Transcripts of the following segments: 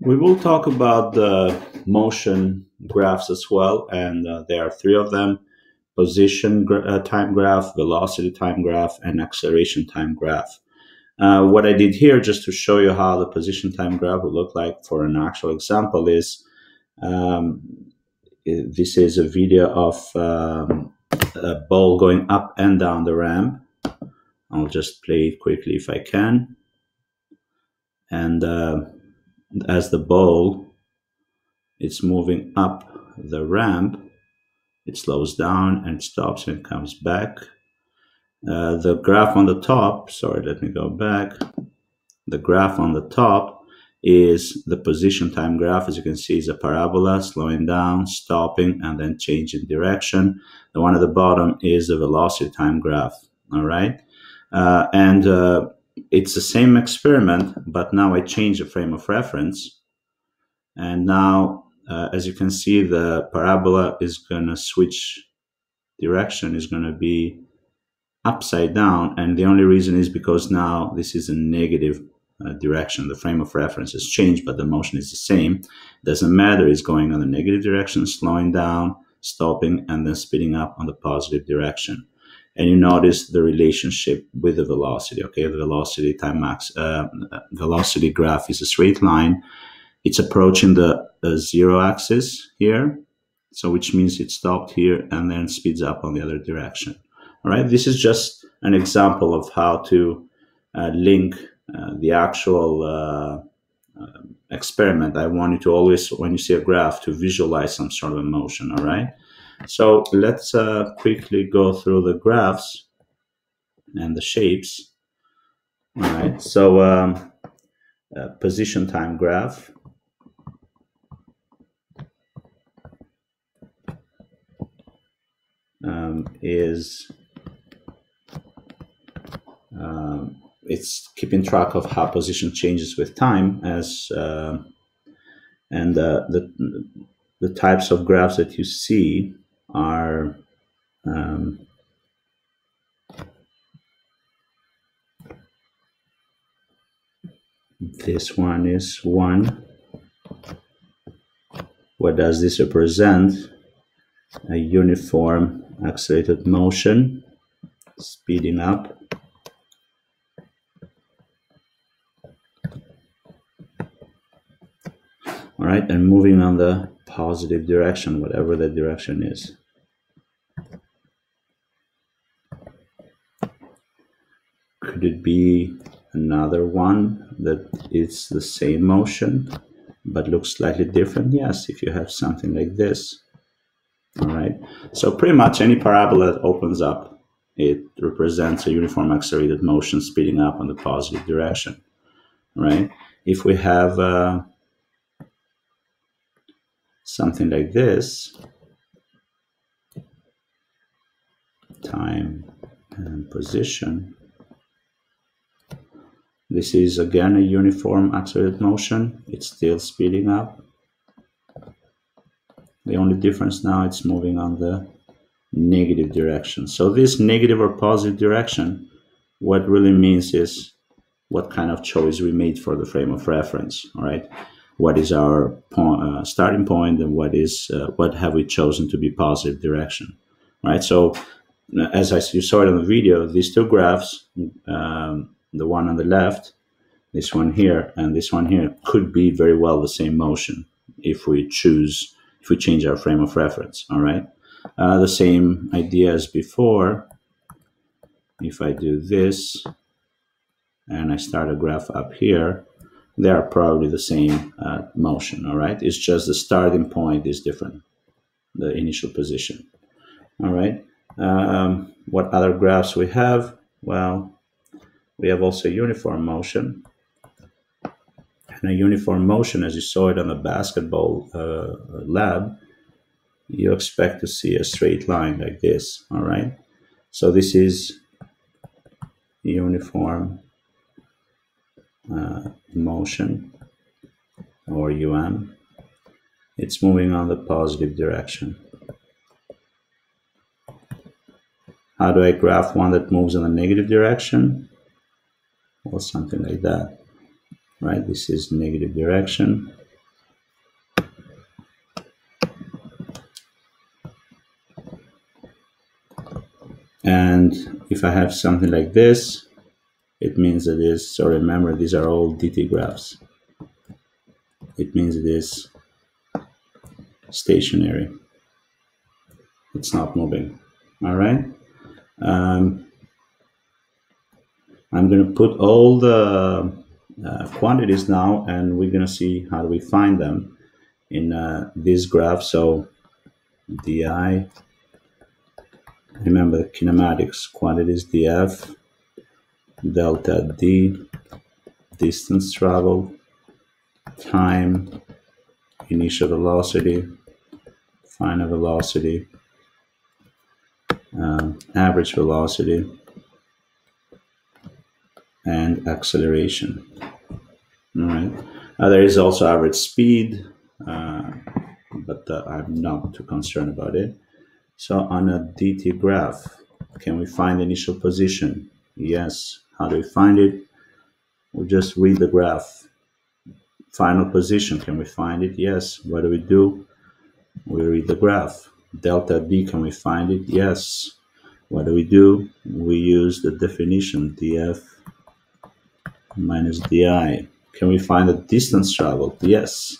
We will talk about the motion graphs as well, and there are three of them: position time graph, velocity time graph, and acceleration time graph. What I did here, just to show you how the position time graph would look like for an actual example, is um, this is a video of a ball going up and down the ramp. I'll just play it quickly if I can. And as the ball is moving up the ramp, it slows down and stops and comes back. The graph on the top, sorry, let me go back. The graph on the top is the position time graph. As you can see, is a parabola, slowing down, stopping, and then changing direction. The one at the bottom is the velocity time graph, all right? It's the same experiment, but now I change the frame of reference. And now, as you can see, the parabola is going to switch direction, is going to be upside down. And the only reason is because now this is a negative direction. The frame of reference has changed, but the motion is the same. Doesn't matter, it's going on the negative direction, slowing down, stopping, and then speeding up on the positive direction. And you notice the relationship with the velocity. Okay, the velocity time max velocity graph is a straight line. It's approaching the zero axis here, so which means it stopped here and then speeds up on the other direction. All right, this is just an example of how to link the actual experiment. I want you to always, when you see a graph, to visualize some sort of a motion. All right. So let's quickly go through the graphs and the shapes. All right, so position time graph. It's keeping track of how position changes with time, as and the types of graphs that you see are this one is one. What does this represent? A uniform accelerated motion, speeding up. All right, and moving on the positive direction, whatever that direction is. Could it be another one that is the same motion but looks slightly different? Yes, if you have something like this. All right, so pretty much any parabola that opens up, it represents a uniform accelerated motion speeding up on the positive direction. All right, if we have something like this, time and position, this is again a uniform accelerated motion. It's still speeding up. The only difference now, it's moving on the negative direction. So this negative or positive direction, what really means is what kind of choice we made for the frame of reference. All right, what is our starting point, and what have we chosen to be positive direction. All right, so as you saw it on the video, these two graphs, the one on the left, this one here, and this one here, could be very well the same motion if we change our frame of reference. All right, the same idea as before. If I do this and I start a graph up here, they are probably the same motion. All right, it's just the starting point is different, the initial position. All right, what other graphs we have? Well, we have also uniform motion. And a uniform motion, as you saw it on the basketball lab, you expect to see a straight line like this. All right, so this is uniform motion, or UM. It's moving on the positive direction. How do I graph one that moves in the negative direction? Or something like that, right? This is negative direction. And if I have something like this, it means it is, so remember, these are all DT graphs. It means it is stationary. It's not moving. All right. I'm going to put all the quantities now, and we're going to see how do we find them in this graph. So di, remember kinematics, quantities df, delta d, distance traveled, time, initial velocity, final velocity, average velocity, and acceleration. All right. There is also average speed, but I'm not too concerned about it. So on a DT graph, can we find the initial position? Yes. How do we find it? We just read the graph. Final position, can we find it? Yes. What do? We read the graph. Delta D, can we find it? Yes. What do? We use the definition df minus di. Can we find the distance traveled? Yes.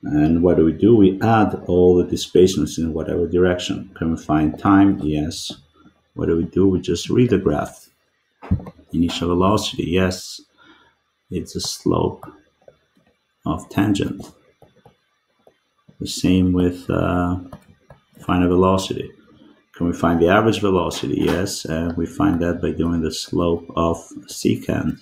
And what do? We add all the displacements in whatever direction. Can we find time? Yes. What do? We just read the graph. Initial velocity, yes. It's a slope of tangent. The same with final velocity. Can we find the average velocity? Yes, and we find that by doing the slope of secant.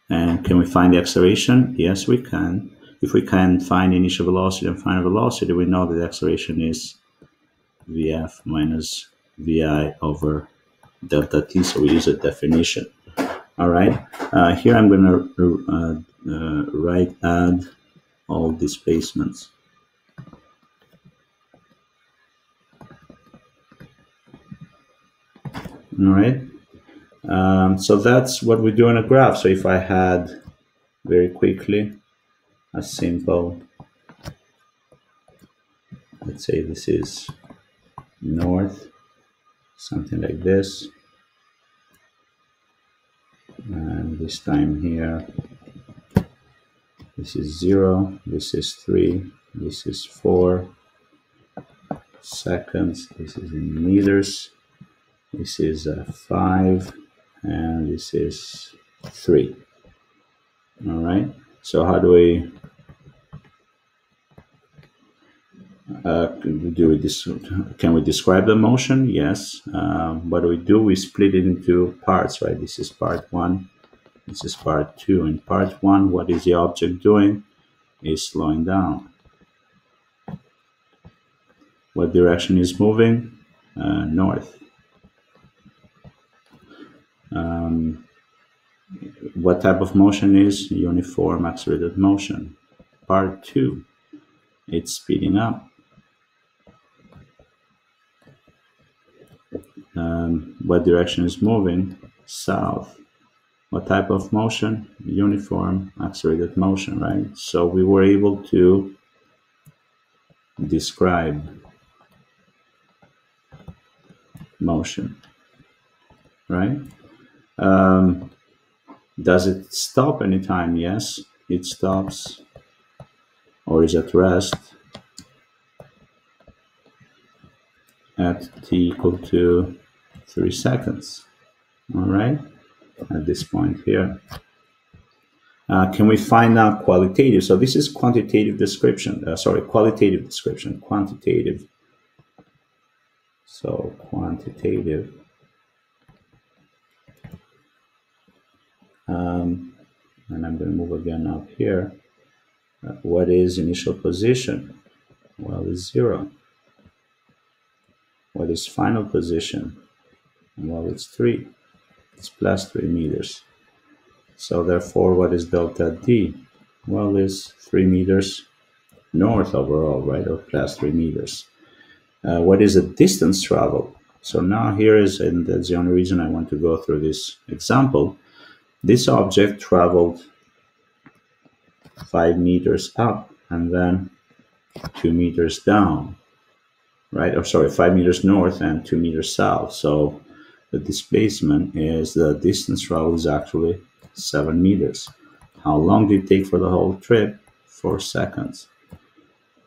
And can we find the acceleration? Yes, we can. If we can find initial velocity and final velocity, we know that the acceleration is Vf minus Vi over delta t, so we use a definition. All right, here I'm going to add all displacements. All right, so that's what we do in a graph. So if I had very quickly a simple, let's say this is north, something like this, and this time here, this is 0, this is 3, this is 4 seconds, this is in meters, this is 5, and this is 3. All right, so how do we can we describe the motion? Yes. What do? We split it into parts, right? This is part 1, this is part 2. In part 1, what is the object doing? Is slowing down. What direction is moving? North. What type of motion is uniform accelerated motion? Part 2, it's speeding up. What direction is moving? South. What type of motion? Uniform accelerated motion, right? So we were able to describe motion, right? Does it stop anytime? Yes, it stops or is at rest at t equal to 3 seconds. All right, at this point here. Can we find out qualitative? So this is quantitative description. Qualitative description. Quantitative. So quantitative. And I'm going to move again up here. What is initial position? Well, it's 0. What is final position? Well, it's 3. It's plus 3 meters. So therefore, what is delta D? Well, it's 3 meters north overall, right? Or plus 3 meters. What is the distance traveled? So now here is, and that's the only reason I want to go through this example. This object traveled 5 meters up and then 2 meters down. right? Or sorry, 5 meters north and 2 meters south. So the displacement is the distance traveled is actually 7 meters. How long did it take for the whole trip? 4 seconds.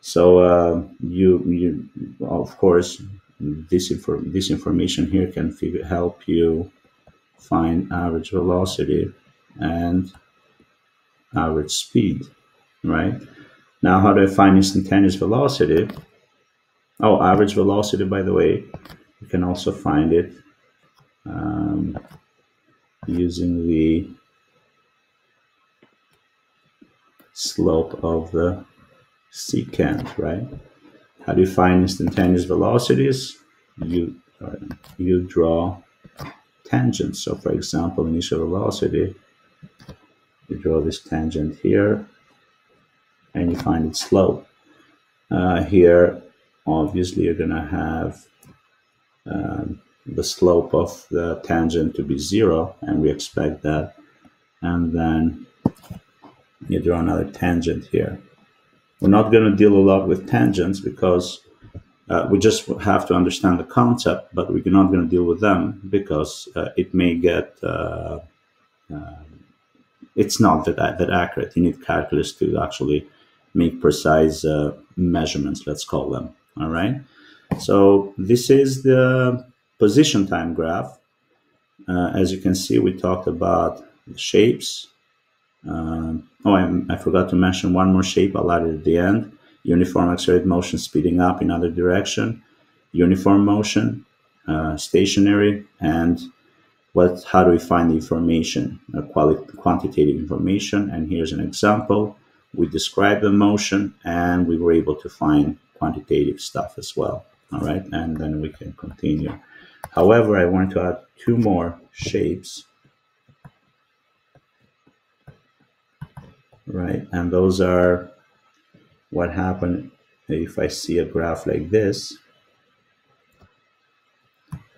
So you of course this information here can help you find average velocity and average speed, right? Now, how do I find instantaneous velocity? Oh, average velocity, by the way, you can also find it using the slope of the secant, right? How do you find instantaneous velocities? You draw tangents. So, for example, initial velocity, you draw this tangent here, and you find its slope. Here, obviously, you're going to have the slope of the tangent to be 0, and we expect that. And then you draw another tangent here. We're not going to deal a lot with tangents because we just have to understand the concept, but we're not going to deal with them because it may get, it's not that accurate. You need calculus to actually make precise measurements, let's call them. All right. So this is the position time graph. As you can see, we talked about the shapes. I forgot to mention one more shape. I'll add it at the end. Uniform accelerated motion speeding up in other direction. Uniform motion, stationary, and how do we find the information, quantitative information. And here's an example. We described the motion and we were able to find quantitative stuff as well. All right, and then we can continue. However, I want to add 2 more shapes, right? And those are what happens if I see a graph like this,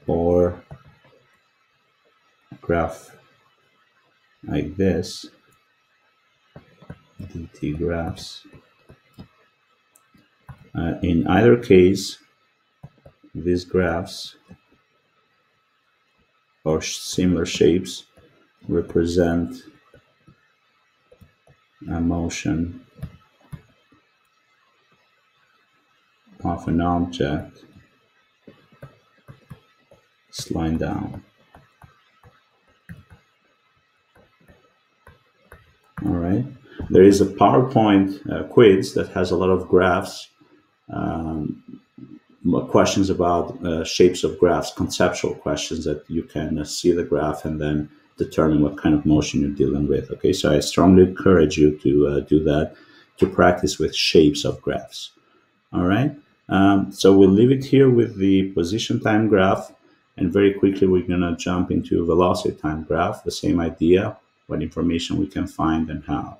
or a graph like this, DT graphs. In either case, these graphs or similar shapes represent a motion of an object slowing down. All right. There is a PowerPoint quiz that has a lot of graphs, questions about shapes of graphs, conceptual questions that you can see the graph and then determine what kind of motion you're dealing with. Okay, so I strongly encourage you to do that, to practice with shapes of graphs. All right, so we'll leave it here with the position time graph, and very quickly we're going to jump into velocity time graph, the same idea, what information we can find and how.